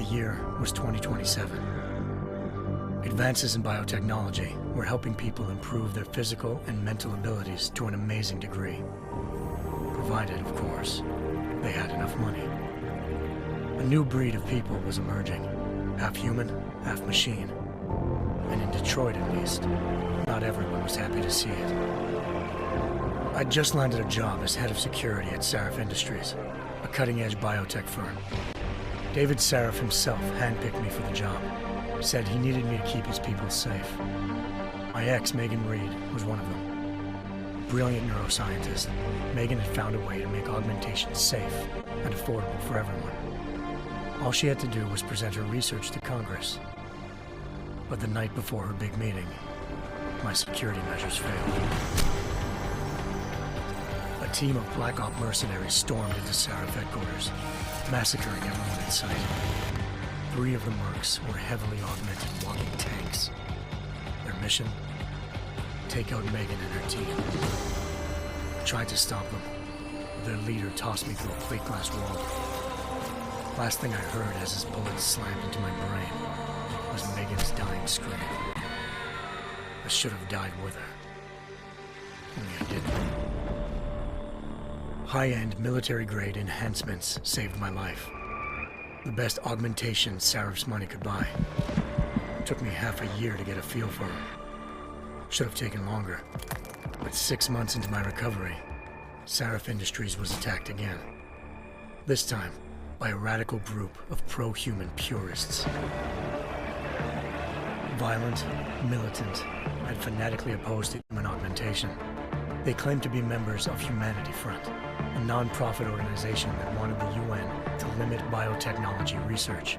The year was 2027. Advances in biotechnology were helping people improve their physical and mental abilities to an amazing degree. Provided, of course, they had enough money. A new breed of people was emerging, half human, half machine. And in Detroit, at least, not everyone was happy to see it. I'd just landed a job as head of security at Sarif Industries, a cutting-edge biotech firm. David Sarif himself handpicked me for the job, said he needed me to keep his people safe. My ex, Megan Reed, was one of them. Brilliant neuroscientist, Megan had found a way to make augmentation safe and affordable for everyone. All she had to do was present her research to Congress. But the night before her big meeting, my security measures failed. A team of Black Op mercenaries stormed into Sarif headquarters, massacring everyone in sight. 3 of the mercs were heavily augmented walking tanks. Their mission? Take out Megan and her team. I tried to stop them, but their leader tossed me through a plate glass wall. Last thing I heard as his bullets slammed into my brain was Megan's dying scream. I should have died with her. Only I didn't. High-end military-grade enhancements saved my life. The best augmentation Sarif's money could buy. It took me half a year to get a feel for her. Should have taken longer. But 6 months into my recovery, Sarif Industries was attacked again. This time, by a radical group of pro-human purists. Violent, militant, and fanatically opposed to human augmentation. They claimed to be members of Humanity Front, a non-profit organization that wanted the UN to limit biotechnology research.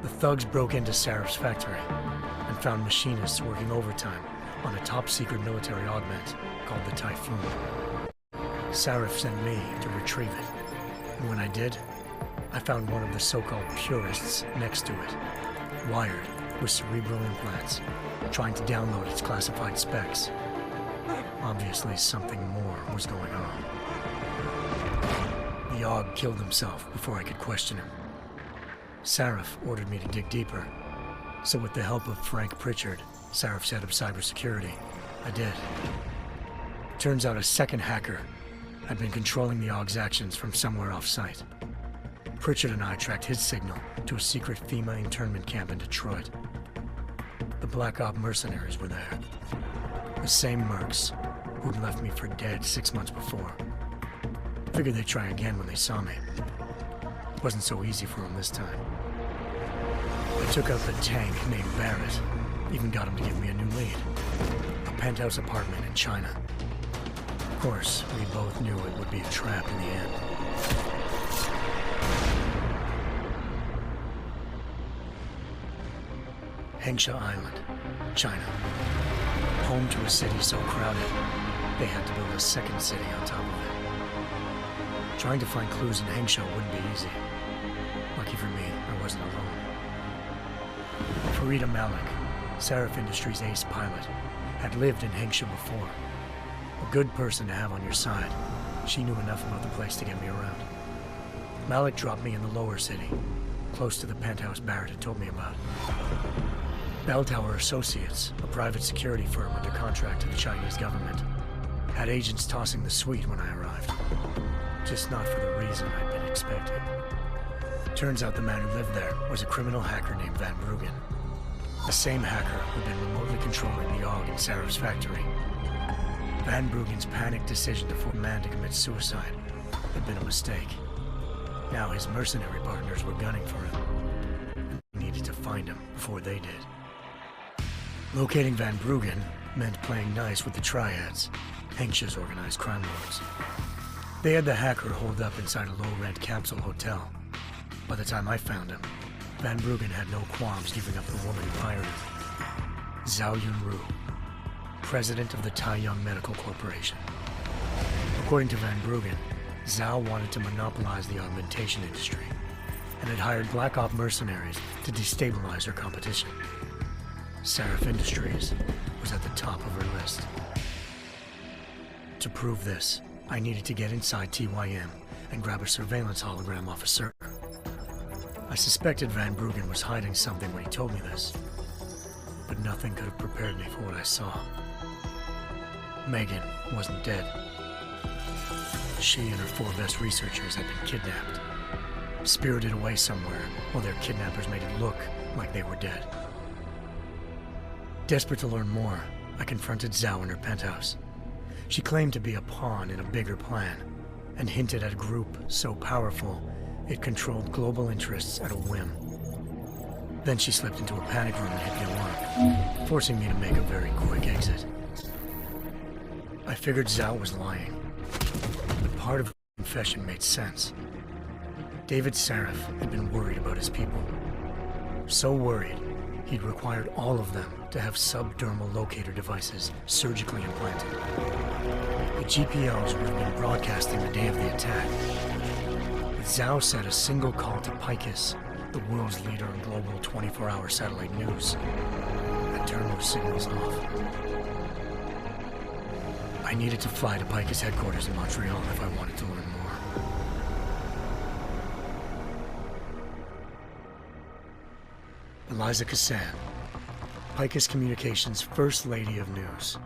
The thugs broke into Sarif's factory and found machinists working overtime on a top-secret military augment called the Typhoon. Sarif sent me to retrieve it, and when I did, I found one of the so-called purists next to it, wired with cerebral implants, trying to download its classified specs. Obviously, something more was going on. The AUG killed himself before I could question him. Sarif ordered me to dig deeper, so with the help of Frank Pritchard, Sarif's head of cybersecurity, I did. Turns out a second hacker had been controlling the AUG's actions from somewhere off-site. Pritchard and I tracked his signal to a secret FEMA internment camp in Detroit. The Black Op mercenaries were there. The same mercs who'd left me for dead 6 months before. Figured they'd try again when they saw me. Wasn't so easy for them this time. I took out the tank named Barrett. Even got him to give me a new lead. A penthouse apartment in China. Of course, we both knew it would be a trap in the end. Hengsha Island, China. Home to a city so crowded, they had to build a second city on top of it. Trying to find clues in Hengsha wouldn't be easy. Lucky for me, I wasn't alone. Farida Malik, Sarif Industries' ace pilot, had lived in Hengsha before. A good person to have on your side. She knew enough about the place to get me around. Malik dropped me in the lower city, close to the penthouse Barrett had told me about. Bell Tower Associates, a private security firm under contract to the Chinese government, had agents tossing the suite when I arrived. Just not for the reason I'd been expecting. Turns out the man who lived there was a criminal hacker named Van Bruggen. The same hacker who'd been remotely controlling the AUG in Sarif's factory. Van Bruggen's panicked decision to force a man to commit suicide had been a mistake. Now his mercenary partners were gunning for him. And they needed to find him before they did. Locating Van Bruggen meant playing nice with the Triads, Hengsha's organized crime lords. They had the hacker holed up inside a low-rent capsule hotel. By the time I found him, Van Bruggen had no qualms giving up the woman who hired him. Zhao Yunru, president of the Taiyang Medical Corporation. According to Van Bruggen, Zhao wanted to monopolize the augmentation industry and had hired Black Op mercenaries to destabilize her competition. Sarif Industries was at the top of her list. To prove this, I needed to get inside TYM and grab a surveillance hologram off a server. I suspected Van Bruggen was hiding something when he told me this, but nothing could have prepared me for what I saw. Megan wasn't dead. She and her 4 best researchers had been kidnapped, spirited away somewhere while their kidnappers made it look like they were dead. Desperate to learn more, I confronted Zhao in her penthouse. She claimed to be a pawn in a bigger plan, and hinted at a group so powerful it controlled global interests at a whim. Then she slipped into a panic room and hit the alarm, forcing me to make a very quick exit. I figured Zhao was lying, but part of her confession made sense. David Sarif had been worried about his people. So worried, he'd required all of them to have subdermal locator devices surgically implanted. The GPLs would have been broadcasting the day of the attack. But Zhao said a single call to Picus, the world's leader in global 24-hour satellite news, had turned those signals off. I needed to fly to Picus headquarters in Montreal if I wanted to learn more. Eliza Cassan, Picus Communications' First Lady of News.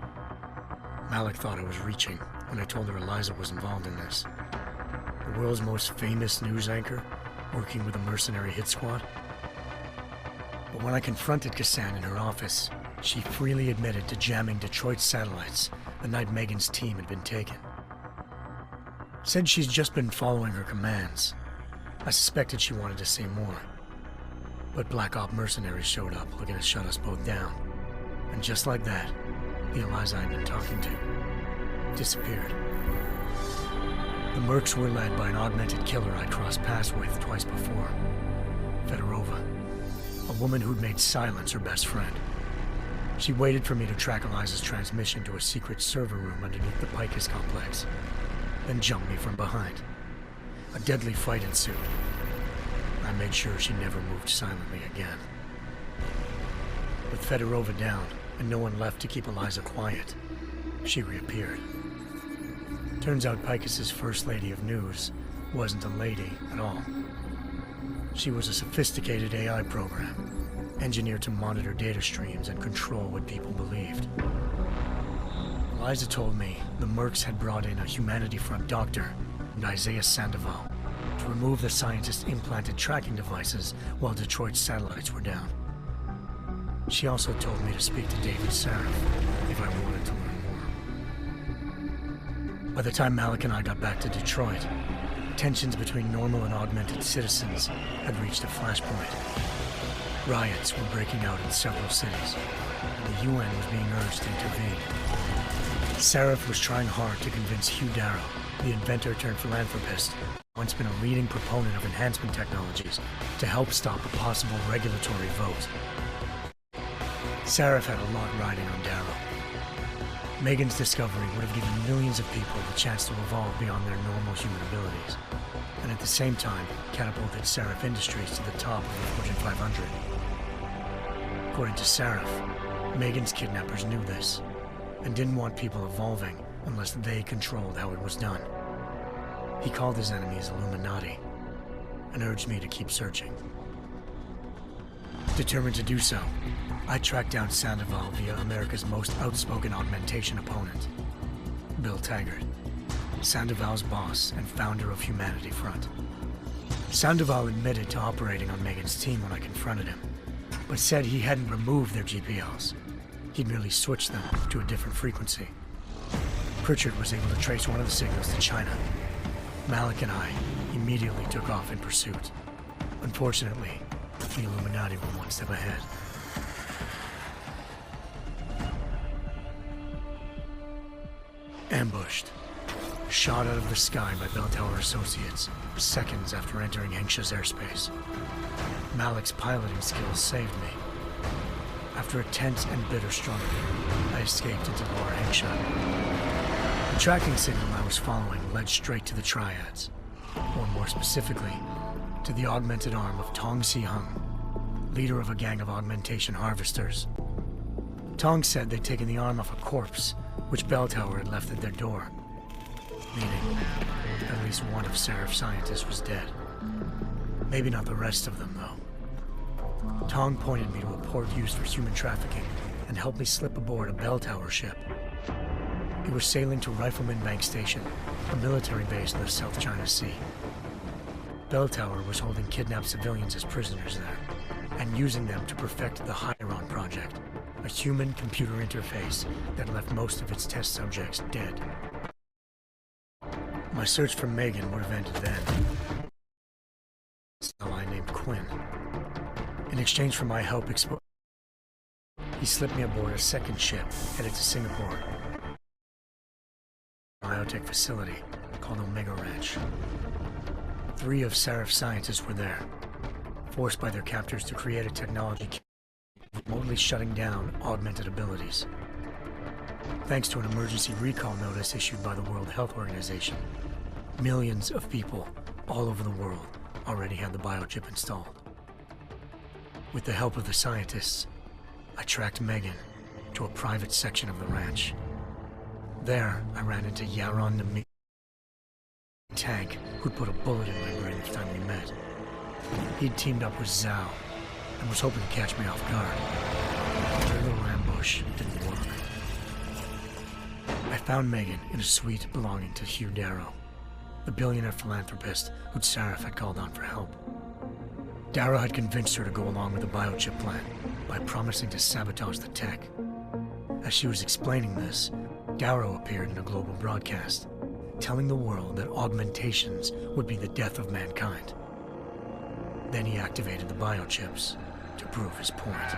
Malik thought I was reaching when I told her Eliza was involved in this. The world's most famous news anchor, working with a mercenary hit squad. But when I confronted Cassan in her office, she freely admitted to jamming Detroit's satellites the night Megan's team had been taken. Said she's just been following her commands. I suspected she wanted to say more. But Black Op mercenaries showed up looking to shut us both down. And just like that, the Eliza I'd been talking to disappeared. The Mercs were led by an augmented killer I'd crossed paths with twice before. Fedorova, a woman who'd made silence her best friend. She waited for me to track Eliza's transmission to a secret server room underneath the Picus complex, then jumped me from behind. A deadly fight ensued. I made sure she never moved silently again. With Fedorova down and no one left to keep Eliza quiet, she reappeared. Turns out Picus's First Lady of News wasn't a lady at all. She was a sophisticated AI program, engineered to monitor data streams and control what people believed. Eliza told me the Mercs had brought in a Humanity Front doctor named Isaiah Sandoval to remove the scientist's implanted tracking devices while Detroit's satellites were down. She also told me to speak to David Sarif if I wanted to learn more. By the time Malik and I got back to Detroit, tensions between normal and augmented citizens had reached a flashpoint. Riots were breaking out in several cities, and the UN was being urged to intervene. Sarif was trying hard to convince Hugh Darrow, the inventor-turned-philanthropist, once been a leading proponent of enhancement technologies, to help stop a possible regulatory vote. Sarif had a lot riding on Darrow. Megan's discovery would have given millions of people the chance to evolve beyond their normal human abilities, and at the same time catapulted Sarif Industries to the top of the Fortune 500. According to Sarif, Megan's kidnappers knew this, and didn't want people evolving unless they controlled how it was done. He called his enemies Illuminati, and urged me to keep searching. Determined to do so, I tracked down Sandoval via America's most outspoken augmentation opponent, Bill Taggart, Sandoval's boss and founder of Humanity Front. Sandoval admitted to operating on Megan's team when I confronted him, but said he hadn't removed their GPLs. He'd merely switched them to a different frequency. Pritchard was able to trace one of the signals to China. Malik and I immediately took off in pursuit. Unfortunately, the Illuminati were one step ahead. Ambushed. Shot out of the sky by Bell Tower Associates, seconds after entering Hengsha's airspace. Malik's piloting skills saved me. After a tense and bitter struggle, I escaped into Lower Hengsha. The tracking signal I was following led straight to the Triads, or more specifically, to the augmented arm of Tong Si-hung, leader of a gang of augmentation harvesters. Tong said they'd taken the arm off a corpse, which Bell Tower had left at their door, meaning at least one of Sarif's scientists was dead. Maybe not the rest of them, though. Tong pointed me to a port used for human trafficking and helped me slip aboard a bell tower ship. It was sailing to Rifleman Bank Station, a military base in the South China Sea. Bell Tower was holding kidnapped civilians as prisoners there, and using them to perfect the Hieron Project, a human-computer interface that left most of its test subjects dead. My search for Megan would have ended then. A ally named Quinn. In exchange for my help he slipped me aboard a second ship headed to Singapore. A biotech facility called Omega Ranch. 3 of Seraph's scientists were there, forced by their captors to create a technology remotely shutting down augmented abilities. Thanks to an emergency recall notice issued by the World Health Organization, millions of people all over the world already had the biochip installed. With the help of the scientists, I tracked Megan to a private section of the ranch. There, I ran into Yaron Nami, tank who'd put a bullet in my brain the time we met. He'd teamed up with Zhao and was hoping to catch me off guard. Their little ambush didn't work. I found Megan in a suite belonging to Hugh Darrow, the billionaire philanthropist who'd Seraph had called on for help. Darrow had convinced her to go along with the biochip plan by promising to sabotage the tech. As she was explaining this, Darrow appeared in a global broadcast, telling the world that augmentations would be the death of mankind. Then he activated the biochips to prove his point.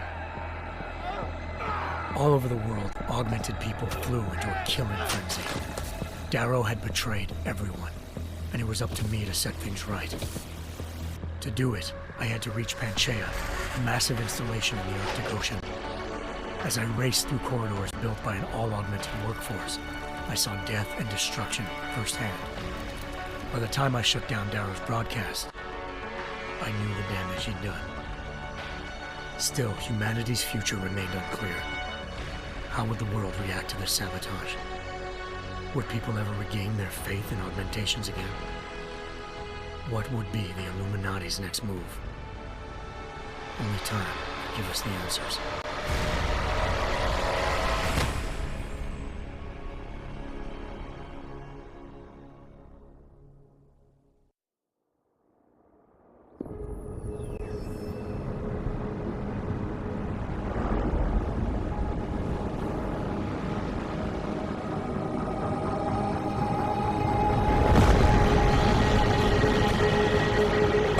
All over the world, augmented people flew into a killing frenzy. Darrow had betrayed everyone, and it was up to me to set things right. To do it, I had to reach Panchaea, a massive installation in the Arctic Ocean. As I raced through corridors built by an all-augmented workforce, I saw death and destruction firsthand. By the time I shut down Darrow's broadcast, I knew the damage he'd done. Still, humanity's future remained unclear. How would the world react to this sabotage? Would people ever regain their faith in augmentations again? What would be the Illuminati's next move? Only time could give us the answers.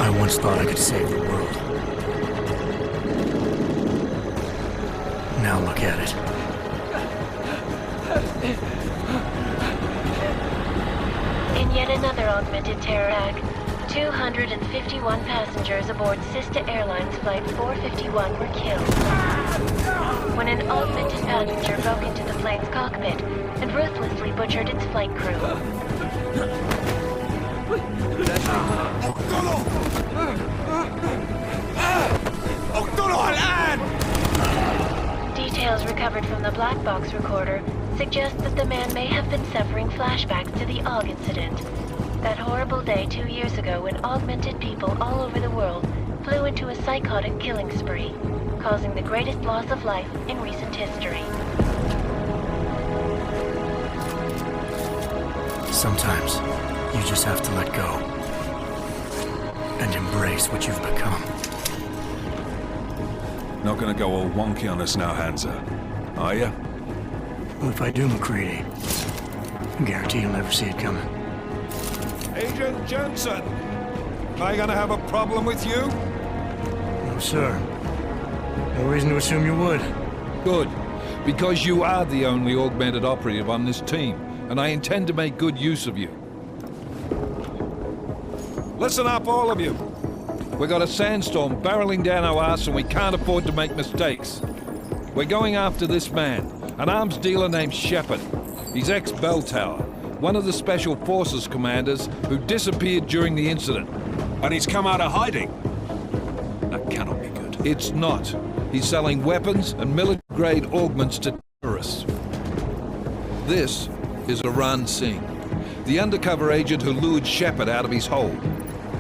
I once thought I could save the world. Now look at it. In yet another augmented terror attack, 251 passengers aboard Sister Airlines Flight 451 were killed when an augmented passenger broke into the plane's cockpit and ruthlessly butchered its flight crew. Details recovered from the black box recorder suggest that the man may have been suffering flashbacks to the AUG incident. That horrible day 2 years ago when augmented people all over the world flew into a psychotic killing spree, causing the greatest loss of life in recent history. Sometimes, you just have to let go and embrace what you've become. Not gonna go all wonky on us now, Hansa, are ya? Well, if I do, McCready, I guarantee you'll never see it coming. Agent Jensen, am I gonna have a problem with you? No, sir. No reason to assume you would. Good, because you are the only augmented operative on this team, and I intend to make good use of you. Listen up, all of you. We got a sandstorm barreling down our arse and we can't afford to make mistakes. We're going after this man, an arms dealer named Shepard. He's ex-Bell Tower, one of the Special Forces commanders who disappeared during the incident. And he's come out of hiding? That cannot be good. It's not. He's selling weapons and military-grade augments to terrorists. This is Aran Singh, the undercover agent who lured Shepard out of his hole.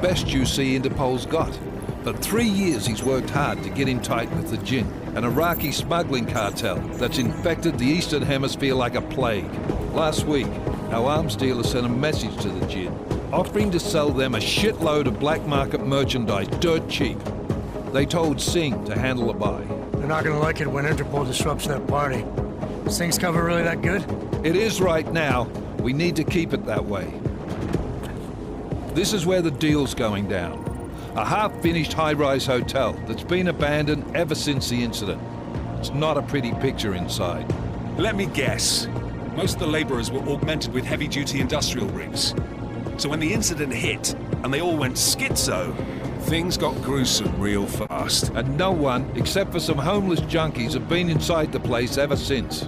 best UC Interpol's got. For 3 years he's worked hard to get in tight with the Jinn, an Iraqi smuggling cartel that's infected the Eastern Hemisphere like a plague. Last week, our arms dealer sent a message to the Jinn, offering to sell them a shitload of black market merchandise dirt cheap. They told Singh to handle the buy. They're not gonna like it when Interpol disrupts that party. Sing's cover really that good? It is right now. We need to keep it that way. This is where the deal's going down. A half-finished high-rise hotel that's been abandoned ever since the incident. It's not a pretty picture inside. Let me guess. Most of the laborers were augmented with heavy-duty industrial rigs. So when the incident hit, and they all went schizo, things got gruesome real fast. And no one, except for some homeless junkies, have been inside the place ever since.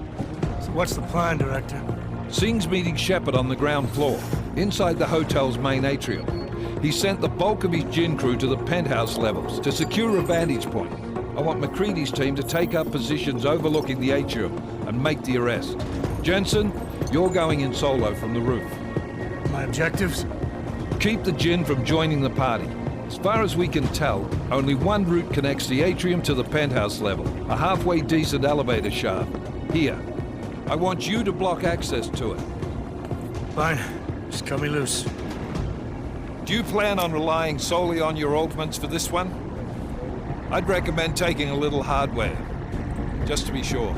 So what's the plan, Director? Singh's meeting Shepard on the ground floor, inside the hotel's main atrium. He sent the bulk of his Jinn crew to the penthouse levels to secure a vantage point. I want McCready's team to take up positions overlooking the atrium and make the arrest. Jensen, you're going in solo from the roof. My objectives? Keep the Jinn from joining the party. As far as we can tell, only one route connects the atrium to the penthouse level, a halfway decent elevator shaft. Here. I want you to block access to it. Fine. Just cut me loose. Do you plan on relying solely on your augments for this one? I'd recommend taking a little hardware, just to be sure.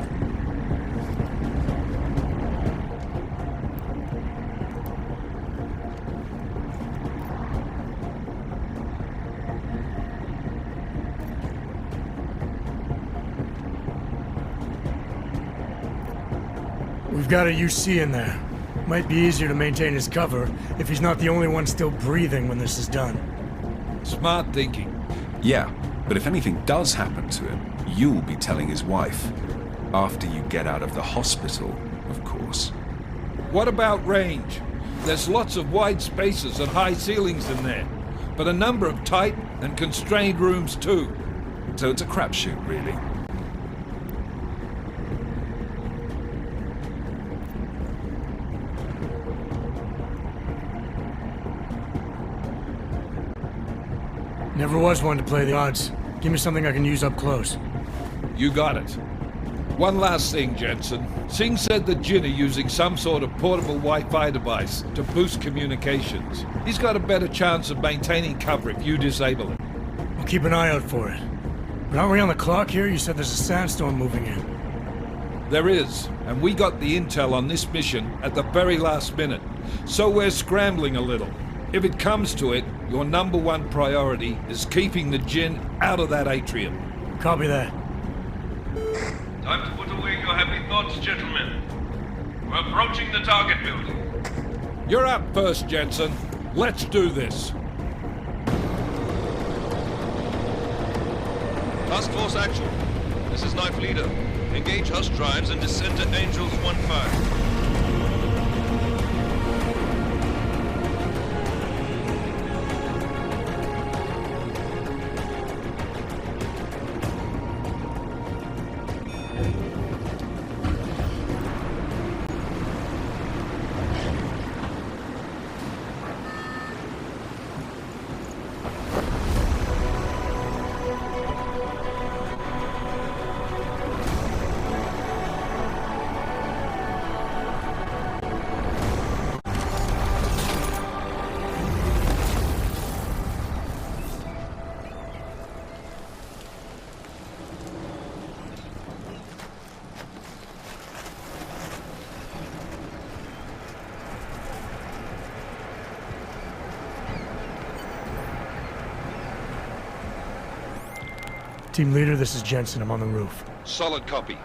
We've got a UC in there. Might be easier to maintain his cover if he's not the only one still breathing when this is done. Smart thinking. Yeah, but if anything does happen to him, you'll be telling his wife. After you get out of the hospital, of course. What about range? There's lots of wide spaces and high ceilings in there, but a number of tight and constrained rooms too. So it's a crapshoot, really. Never was one to play the odds. Give me something I can use up close. You got it. One last thing, Jensen. Singh said the Jinn are using some sort of portable Wi-Fi device to boost communications. He's got a better chance of maintaining cover if you disable it. I'll keep an eye out for it. But aren't we on the clock here? You said there's a sandstorm moving in. There is, and we got the intel on this mission at the very last minute. So we're scrambling a little. If it comes to it, your number one priority is keeping the Jinn out of that atrium. Copy that. Time to put away your happy thoughts, gentlemen. We're approaching the target building. You're up first, Jensen. Let's do this. Task Force action. This is Knife Leader. Engage Hush drives and descend to Angels 1-5. Team leader, this is Jensen. I'm on the roof. Solid copy.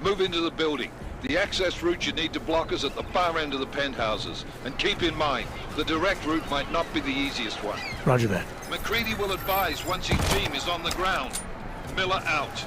Move into the building. The access route you need to block is at the far end of the penthouses. And keep in mind, the direct route might not be the easiest one. Roger that. McCready will advise once his team is on the ground. Miller out.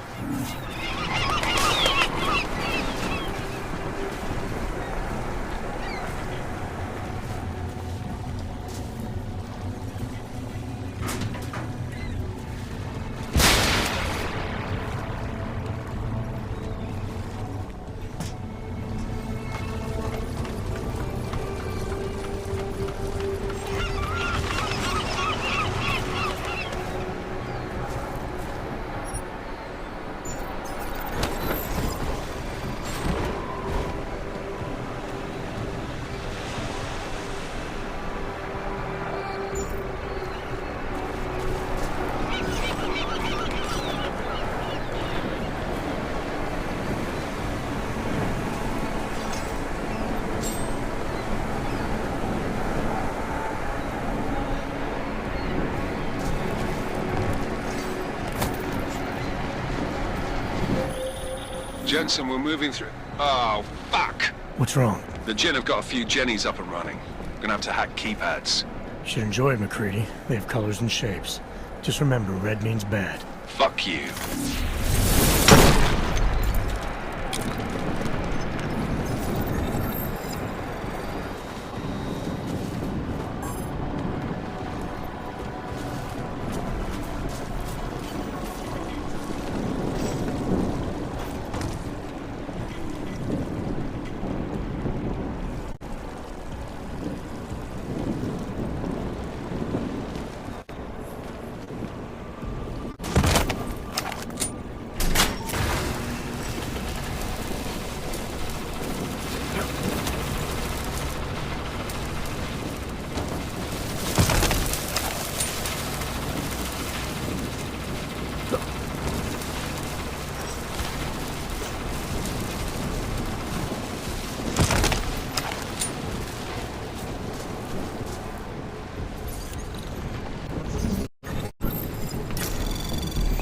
Jensen, we're moving through... Oh, fuck! What's wrong? The Jinn have got a few Jennies up and running. Gonna have to hack keypads. You should enjoy it, McCready. They have colors and shapes. Just remember, red means bad. Fuck you.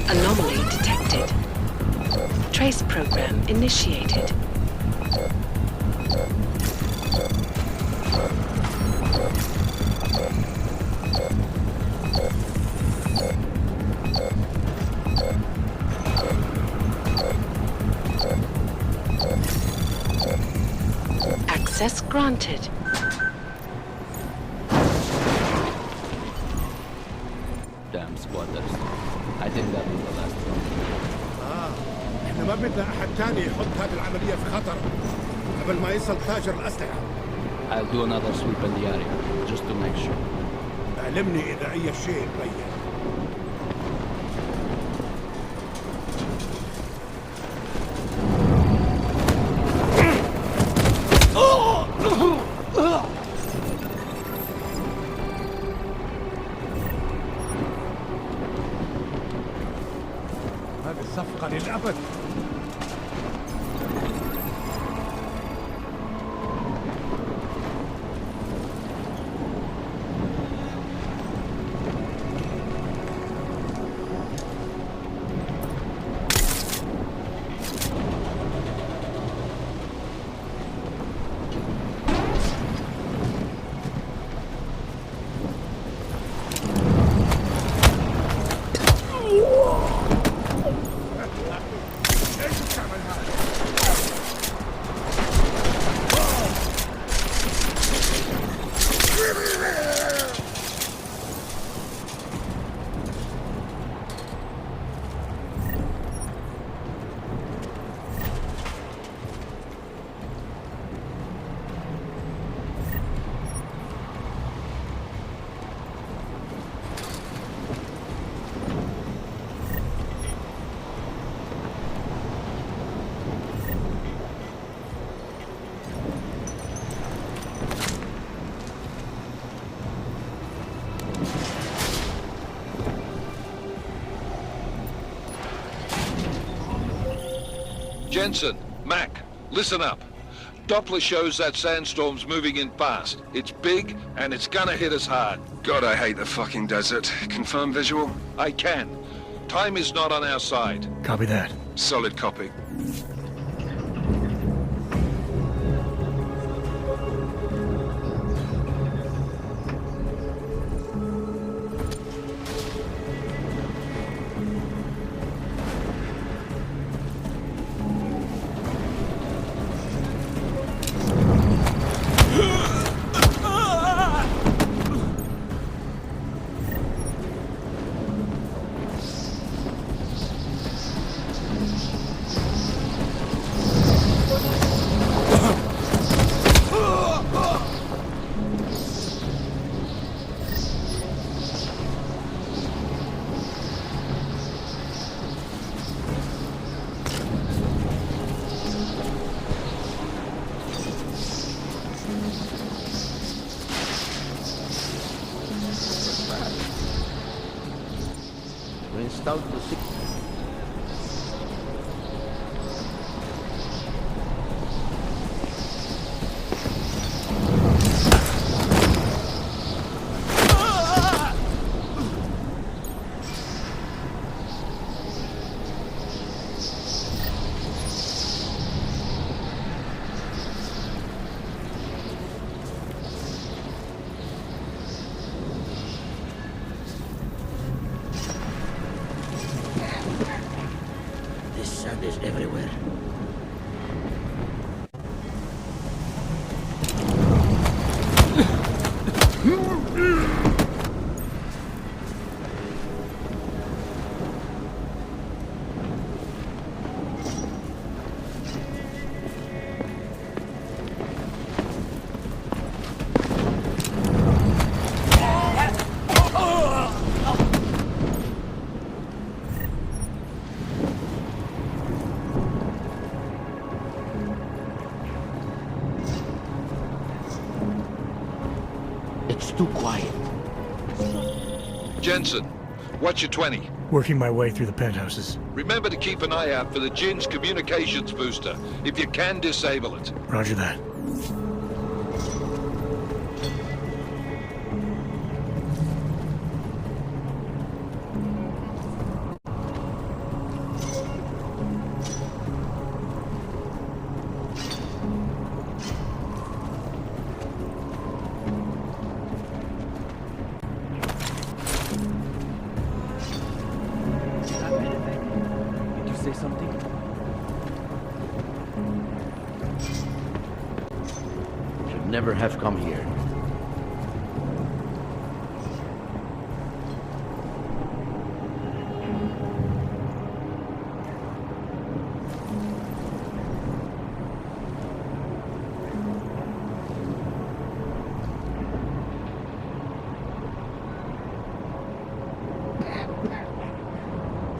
Anomaly detected. Trace program initiated. Access granted. Damn squatters. I think that was the last one. احنا ما بدنا احد تاني يحط هذه العملية في خطر قبل ما يصل تاجر الأسلحة. I'll do another sweep in the area, just to make sure. علمني إذا أي شيء تبين. هذه الصفقة للأبد. Jensen, Mac, listen up. Doppler shows that sandstorm's moving in fast. It's big, and it's gonna hit us hard. God, I hate the fucking desert. Confirm visual? I can. Time is not on our side. Copy that. Solid copy. We installed the is everywhere. It's too quiet. Jensen, what's your 20? Working my way through the penthouses. Remember to keep an eye out for the Jinn's communications booster. If you can, disable it. Roger that. Did you say something? Should never have come here.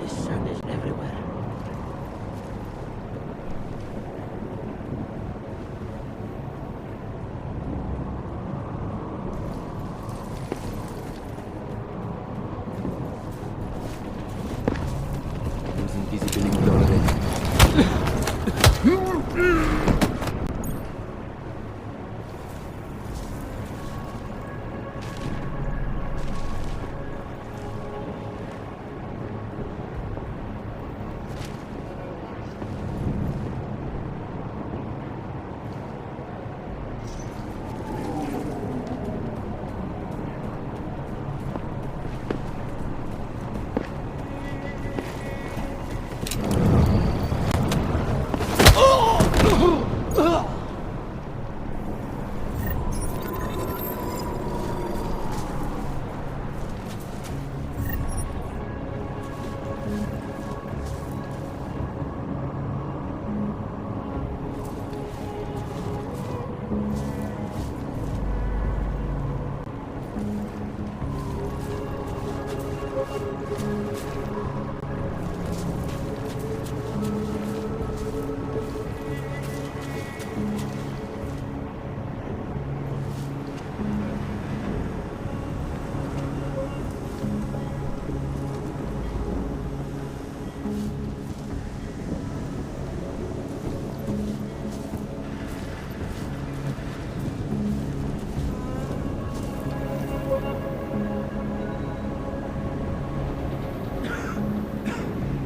The sun is everywhere. Losing visibility already.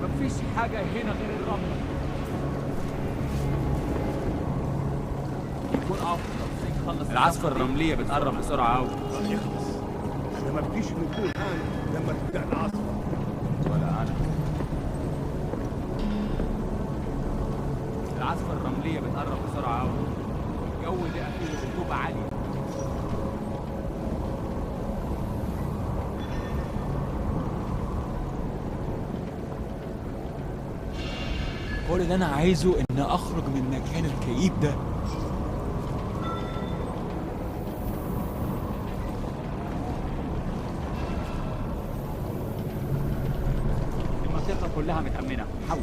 مفيش حاجة هنا غير الرمل. يكون أفضل يخلص. العاصفة الرملية بتقرب بسرعة أوي. يخلص. أنا ما بديش نكون هان لما تبدأ العاصفة. ولا أنا. العاصفة الرملية بتقرب بسرعة أوي. الجو ده فيه رطوبة عالية. كل اللي انا عايزه ان اخرج من المكان الكئيب ده. المنطقة كلها متأمنة. حول.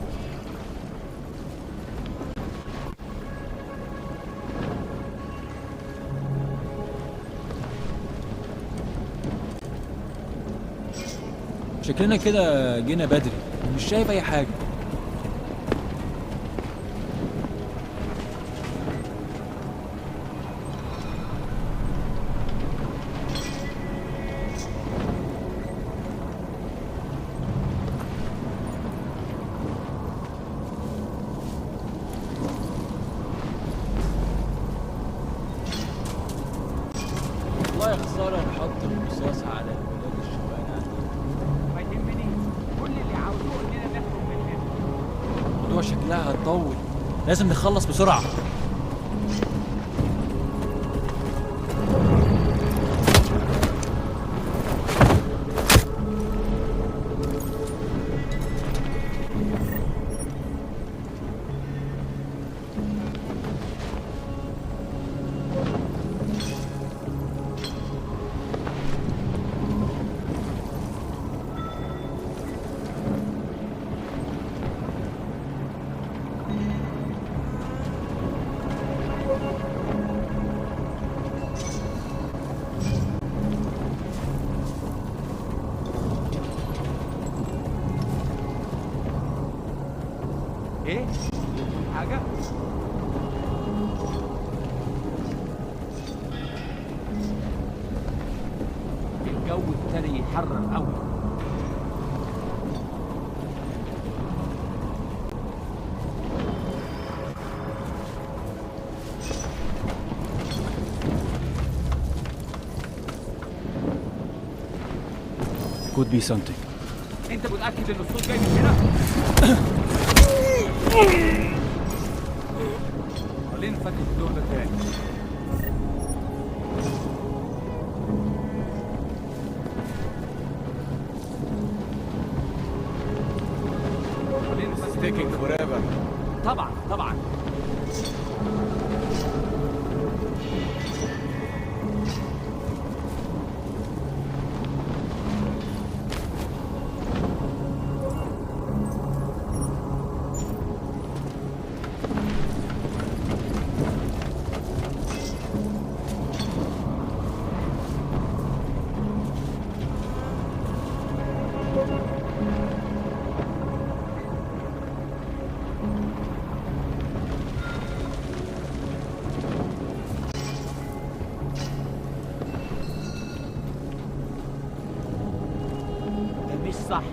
شكلنا كده جينا بدري ومش شايف اي حاجة. والله يا خسارة نحط الرصاص على البلاد الشوانع دي. ما يهمني كل اللي عاوزوه اننا نخرج من هنا. شكلها هتطول، لازم نخلص بسرعة. ايه؟ حاجة؟ الجو ابتدى يحرر قوي. Could be something. انت متأكد ان الصوت جاي من هنا؟ خلينا نفتش الدور ده تاني. خلينا نفتش taking forever. طبعا. مش صح.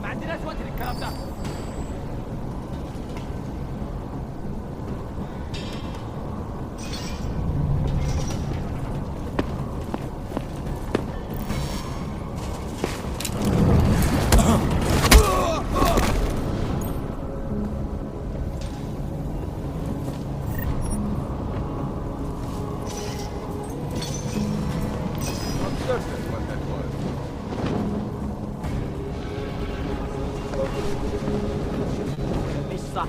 ما عندناش وقت للكلام ده. مش صح.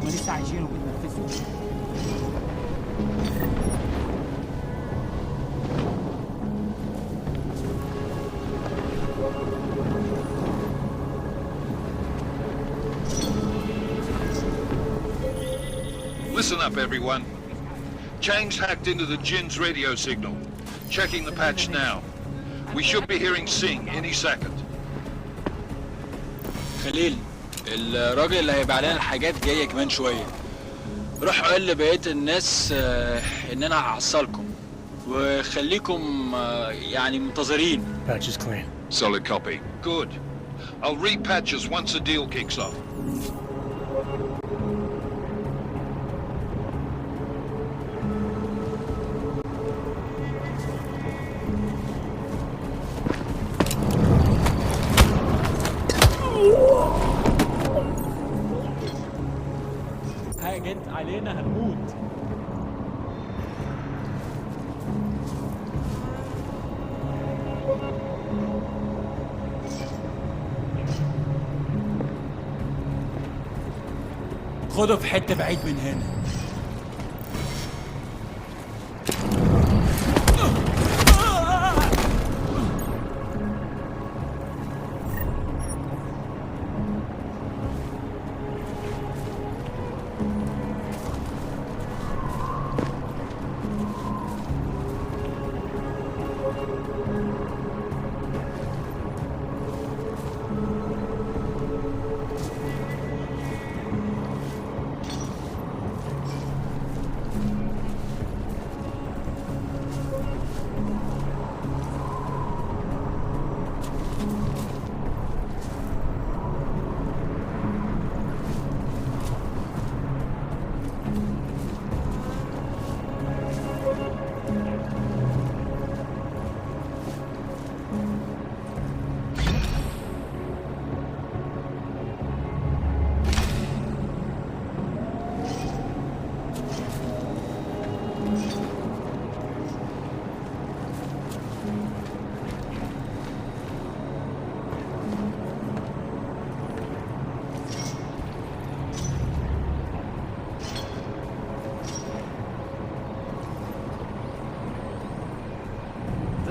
هما لسه عايشين وبيتنفسوا. Listen up, everyone. Chang's hacked into the Jin's radio signal. Checking the patch now. We should be hearing Sing any second. خليل، الراجل اللي هيبيع لنا الحاجات جاية كمان شوية. روح قول لبقية الناس إن أنا هحصلكم وخليكم يعني منتظرين. Patch is clean. Solid copy. Good. I'll repatch us once the deal kicks off. هاجت علينا هنموت. خده في حتة بعيد من هنا.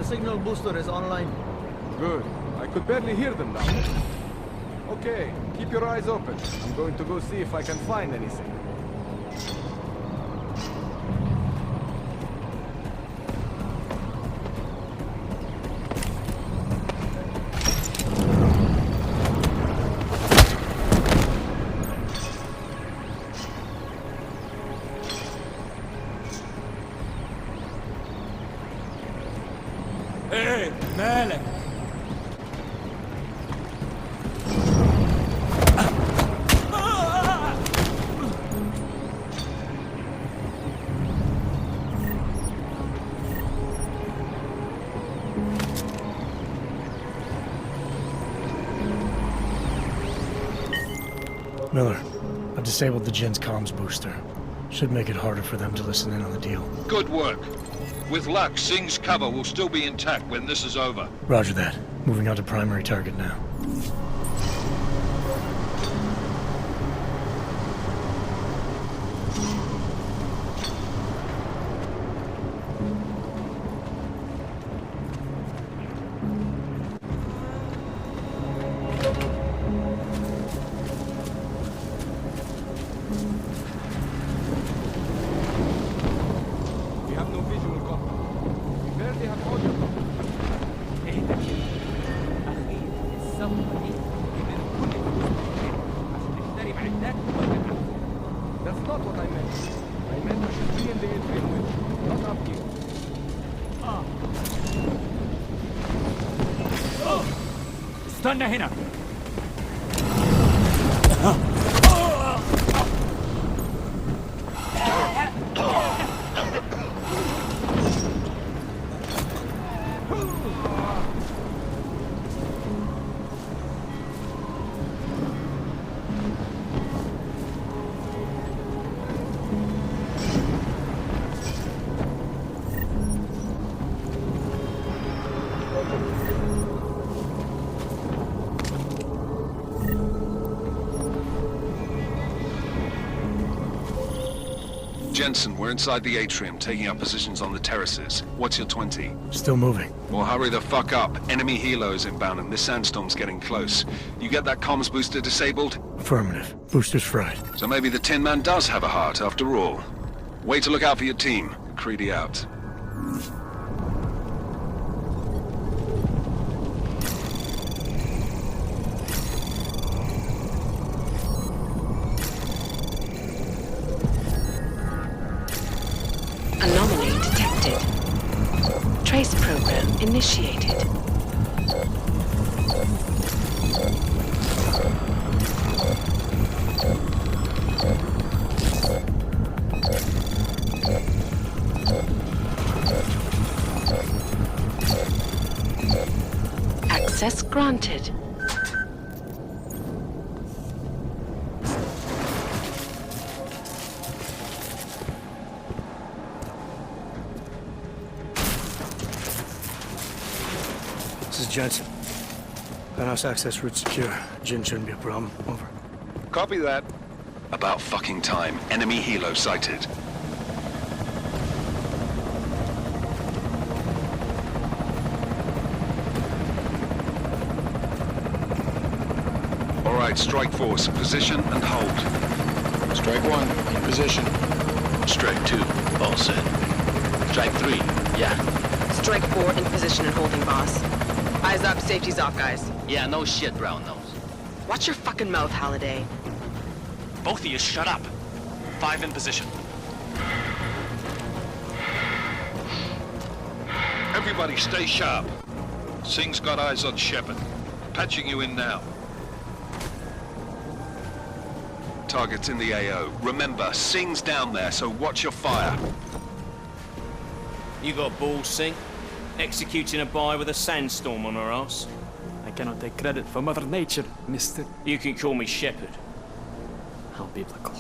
signal booster is online. Good. I could barely hear them now. Okay, keep your eyes open. I'm going to go see if I can find anything. ايه مالك؟ Miller, I've disabled the Jin's comms booster. Should make it harder for them to listen in on the deal. Good work. With luck, Singh's cover will still be intact when this is over. Roger that. Moving on to primary target now. We have no visual copy. We barely have audio copy. That's not what I meant. I meant I should be in the atrium with you, not up here. استنى هنا. Jensen, we're inside the atrium, taking up positions on the terraces. What's your 20? Still moving. Well, hurry the fuck up. Enemy helos inbound and this sandstorm's getting close. You get that comms booster disabled? Affirmative. Booster's fried. So maybe the Tin Man does have a heart after all. Way to look out for your team. Creedy out. Anomaly detected. Trace program initiated. Access granted. This is Jensen. Penthouse access route secure. Jin shouldn't be a problem. Over. Copy that. About fucking time. Enemy helo sighted. All right, Strike Force, position and hold. Strike 1, in position. Strike 2, all set. Strike 3, yeah. Strike 4 in position and holding, boss. Eyes up, safety's off, guys. Yeah, no shit, brown nose. Watch your fucking mouth, Halliday. Both of you, shut up. 5 in position. Everybody stay sharp. Singh's got eyes on Shepard. Patching you in now. Target's in the AO. Remember, Singh's down there, so watch your fire. You got balls, Singh? Executing a buy with a sandstorm on our ass? I cannot take credit for Mother Nature, mister. You can call me Shepard. How biblical.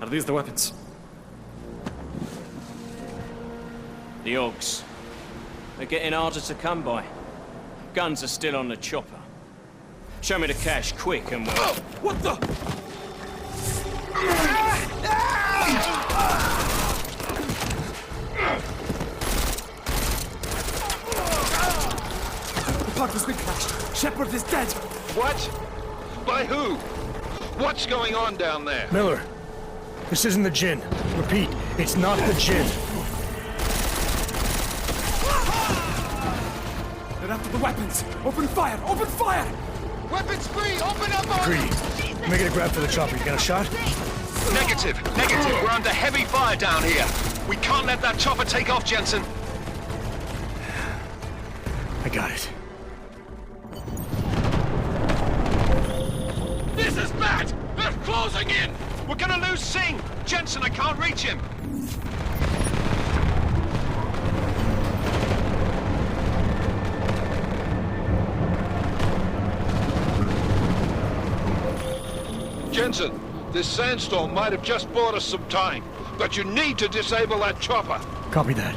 Are these the weapons? The Ogs. They're getting harder to come by. Guns are still on the chopper. Show me the cash, quick, and we'll... What the? Shepard is dead! What? By who? What's going on down there? Miller, this isn't the Jinn. Repeat, it's not the Jinn. They're after the weapons! Open fire! Open fire! Weapons free! Open up on Greedy, make it a grab for the chopper. You got a shot? Negative! Negative! We're under heavy fire down here! We can't let that chopper take off, Jensen! I got it. This is bad! They're closing in! We're gonna lose Singh! Jensen, I can't reach him! Jensen, this sandstorm might have just bought us some time, but you need to disable that chopper. Copy that.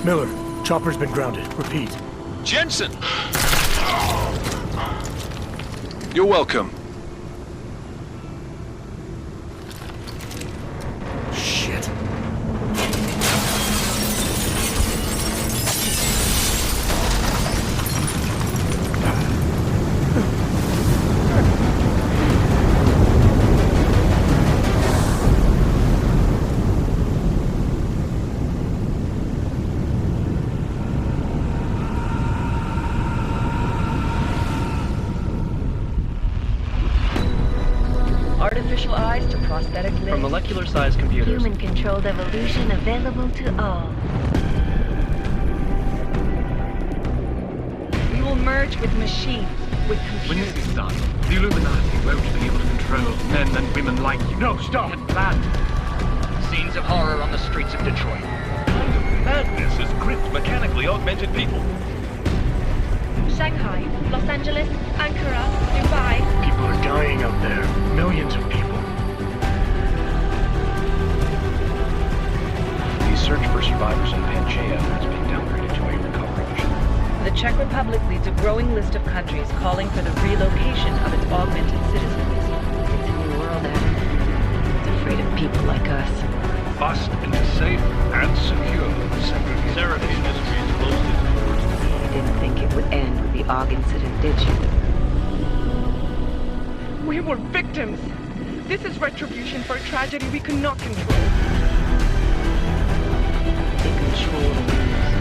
Miller, chopper's been grounded. Repeat. Jensen! You're welcome. Shit. Artificial eyes to prosthetic limbs. From molecular-sized computers. Human-controlled evolution available to all. We will merge with machines, with computers. When this is done, the Illuminati won't be able to control men and women like you. No, stop! We had planned. Scenes of horror on the streets of Detroit. Kind of madness is gripped mechanically augmented people. Shanghai, Los Angeles, Ankara, Dubai. People are dying out there. Millions of people. The search for survivors in Panchaea has been downgraded to a recovery mission. The Czech Republic leads a growing list of countries calling for the relocation of its augmented citizens. It's a new world, Adam. It's afraid of people like us. Bust into safe and secure Seraph Industries closed its doors. You didn't think it would end with the AUG incident, did you? We were victims. This is retribution for a tragedy we could not control. They control the news.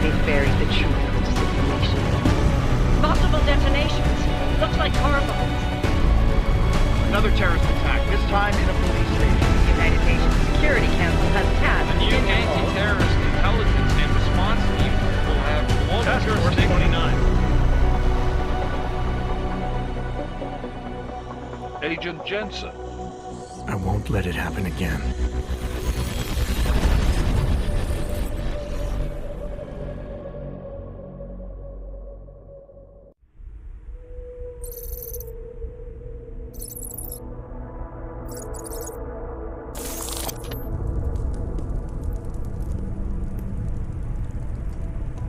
They buried the truth with disinformation. Multiple detonations. Looks like car bombs. Another terrorist attack, this time in a police station. The United Nations Security Council has tasked The new anti-terrorist intelligence and response team will have global Task Force jurisdiction. 29. Agent Jensen. I won't let it happen again.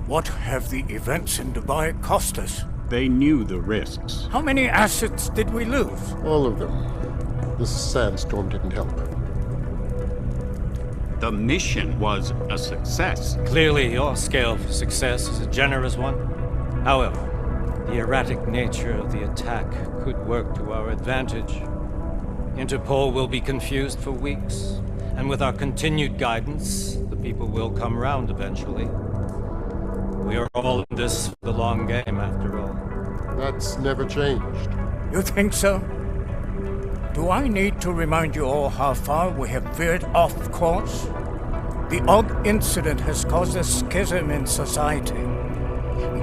What have the events in Dubai cost us? They knew the risks. How many assets did we lose? All of them. This sandstorm didn't help. The mission was a success. Clearly, your scale for success is a generous one. However, the erratic nature of the attack could work to our advantage. Interpol will be confused for weeks, and with our continued guidance, the people will come round eventually. We are all in this for the long game, after all. That's never changed. You think so? Do I need to remind you all how far we have veered off course? The Og incident has caused a schism in society.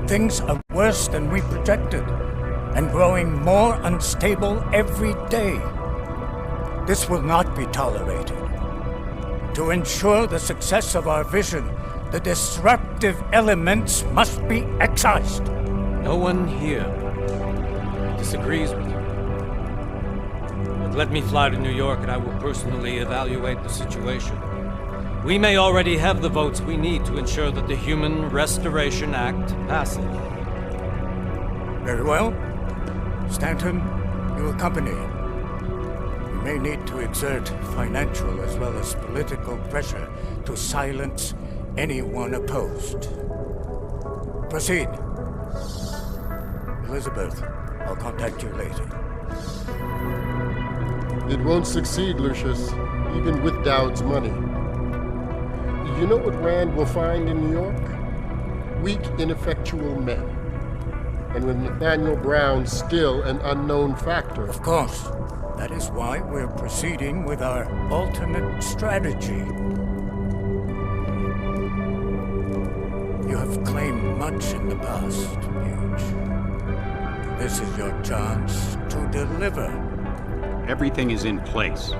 Things are worse than we projected, and growing more unstable every day. This will not be tolerated. To ensure the success of our vision, the disruptive elements must be excised. No one here disagrees with you. But let me fly to New York and I will personally evaluate the situation. We may already have the votes we need to ensure that the Human Restoration Act passes. Very well. Stanton, you accompany. We may need to exert financial as well as political pressure to silence anyone opposed. Proceed. Elizabeth, I'll contact you later. It won't succeed, Lucius, even with Dowd's money. You know what Rand will find in New York? Weak, ineffectual men. And with Nathaniel Brown still an unknown factor. Of course. That is why we're proceeding with our alternate strategy. You have claimed much in the past, Huge. This is your chance to deliver. Everything is in place.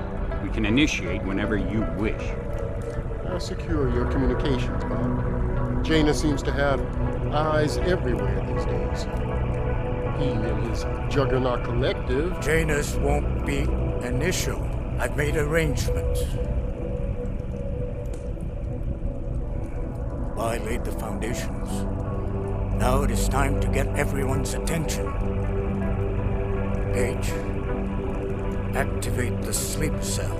We can initiate whenever you wish. Secure your communications, Bob. Jaina seems to have eyes everywhere these days. He and his Juggernaut Collective... Jaina's won't be an issue. I've made arrangements. I laid the foundations. Now it is time to get everyone's attention. Page, activate the sleep cell.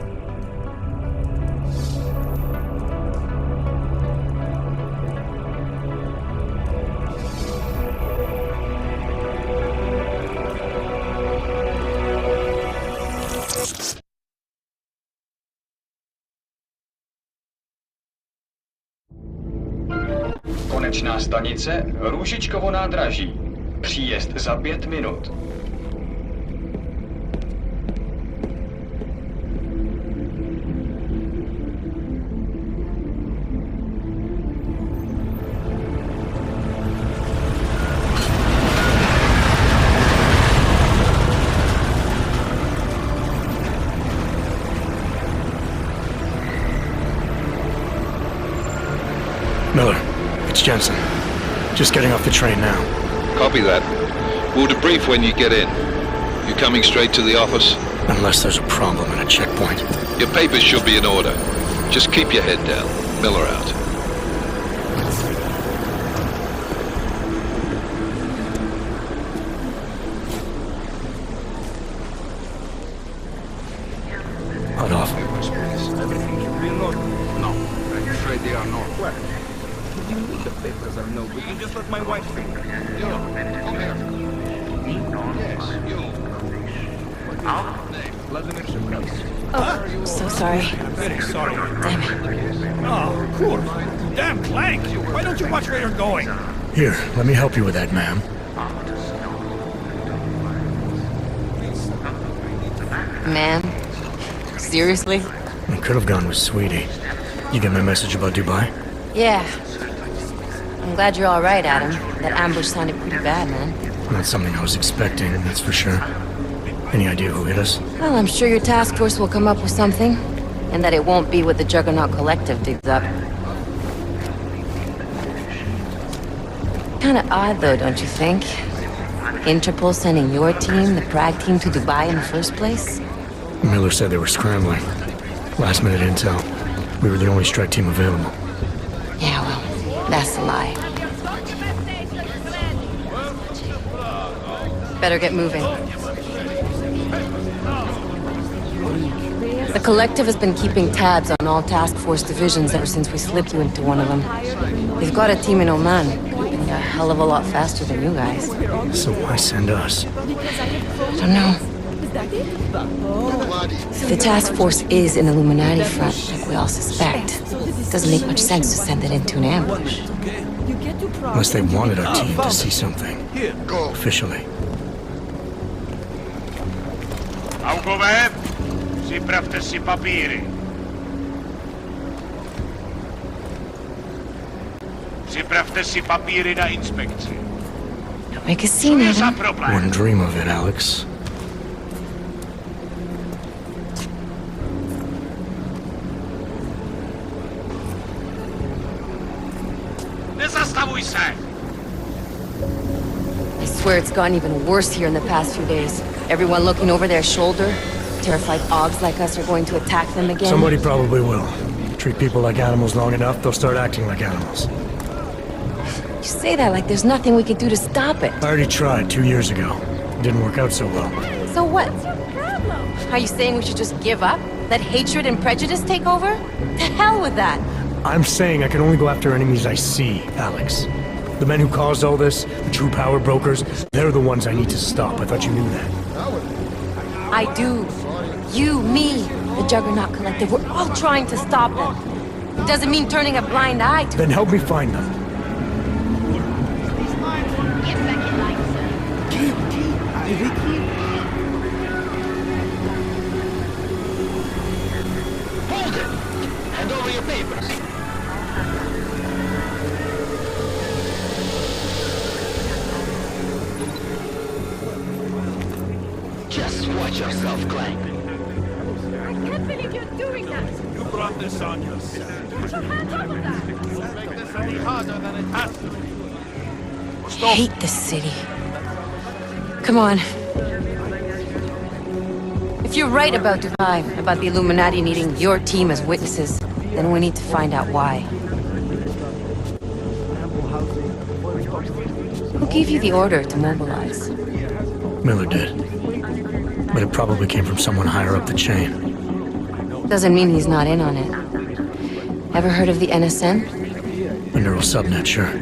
Konečná stanice Růžičkovo nádraží. Příjezd za 5 minut. Miller, it's Jensen. Just getting off the train now. Copy that. We'll debrief when you get in. You coming straight to the office? Unless there's a problem at a checkpoint. Your papers should be in order. Just keep your head down. Miller out. Hot off. Everything should be in order. No, I'm afraid they are not. What? Even me, the papers are no good. You just let my wife think. Yo, come here. Yes, you. Vladimir Shevkovsky. Oh, so sorry. Very sorry. Damn it. Oh, cool. Damn Clank! Why don't you watch where you're going? Here, let me help you with that, ma'am. Man? Seriously? I could have gone with Sweetie. You get my message about Dubai? Yeah. I'm glad you're all right, Adam. That ambush sounded pretty bad, man. Not something I was expecting, that's for sure. Any idea who hit us? Well, I'm sure your task force will come up with something. And that it won't be what the Juggernaut Collective digs up. Kinda odd, though, don't you think? Interpol sending your team, the Prague team, to Dubai in the first place? Miller said they were scrambling. Last minute intel. We were the only strike team available. Yeah, well, that's a lie. Better get moving. The Collective has been keeping tabs on all task force divisions ever since we slipped you into one of them. They've got a team in Oman, moving a hell of a lot faster than you guys. So why send us? I don't know. If the task force is an Illuminati front, like we all suspect, it doesn't make much sense to send it into an ambush. Unless they wanted our team to see something. Officially. Augové, připravte si papíry. Připravte si papíry na inspekci. Don't make a scene, Adam. Wouldn't dream of it, Alex. Nezastavuj se! I swear it's gotten even worse here in the past few days. Everyone looking over their shoulder. Terrified Augs like us are going to attack them again. Somebody probably will. Treat people like animals long enough, they'll start acting like animals. You say that like there's nothing we could do to stop it. I already tried 2 years ago. It didn't work out so well. So what? Are you saying we should just give up? Let hatred and prejudice take over? To hell with that! I'm saying I can only go after enemies I see, Alex. The men who caused all this, the true power brokers, they're the ones I need to stop. I thought you knew that. I do. You, me, the Juggernaut Collective, we're all trying to stop them. It doesn't mean turning a blind eye to Then help me find them. Hold it! Hand over your papers. Just watch yourself, Clank. I can't believe you're doing that! You brought this on yourself. Put your hands off of that! Make this any harder than it has to be. I hate this city. Come on. If you're right about Dubai, about the Illuminati needing your team as witnesses, then we need to find out why. Who gave you the order to mobilize? Miller did. But it probably came from someone higher up the chain. Doesn't mean he's not in on it. Ever heard of the NSN? A neural subnet, sure.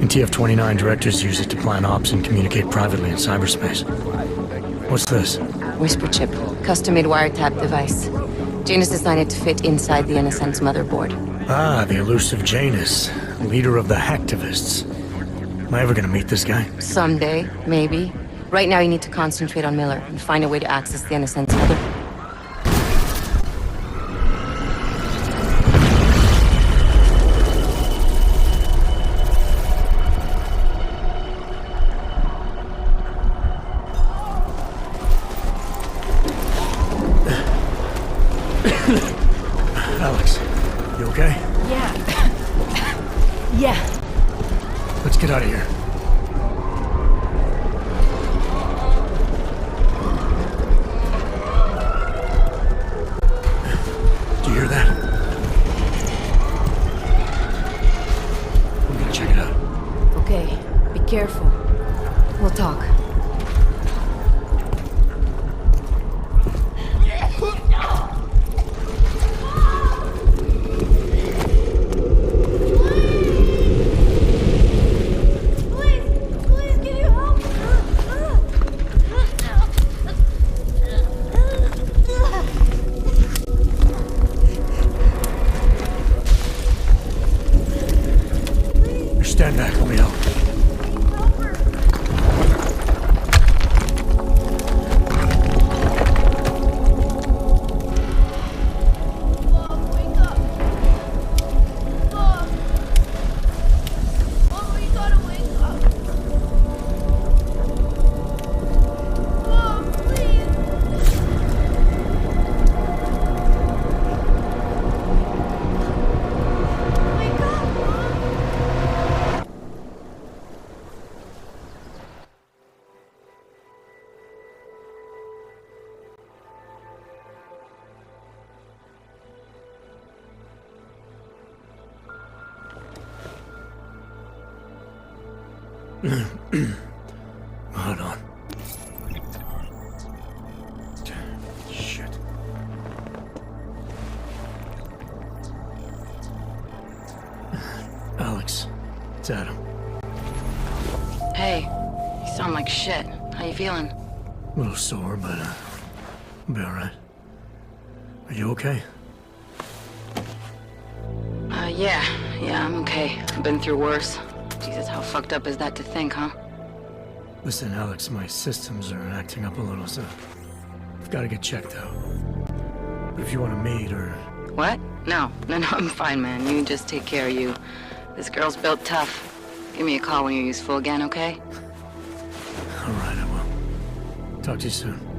In TF-29, directors use it to plan ops and communicate privately in cyberspace. What's this? Whisper chip. Custom-made wiretap device. Janus designed it to fit inside the NSN's motherboard. Ah, the elusive Janus. Leader of the hacktivists. Am I ever gonna meet this guy? Someday, maybe. Right now you need to concentrate on Miller and find a way to access the NSN's mother. Alex, you okay? Yeah. Yeah. Let's get out of here. Do you hear that? I'm gonna check it out. Okay, be careful. We'll talk. Stand back, let me help. Hold on. Shit. Alex, it's Adam. Hey, you sound like shit. How you feeling? A little sore, but I'll be alright. Are you okay? Yeah, I'm okay. I've been through worse. Jesus, how fucked up is that to think, huh? Listen, Alex, my systems are acting up a little, so I've got to get checked out. But if you want to meet or... What? No, I'm fine, man. You just take care of you. This girl's built tough. Give me a call when you're useful again, okay? Alright, I will. Talk to you soon.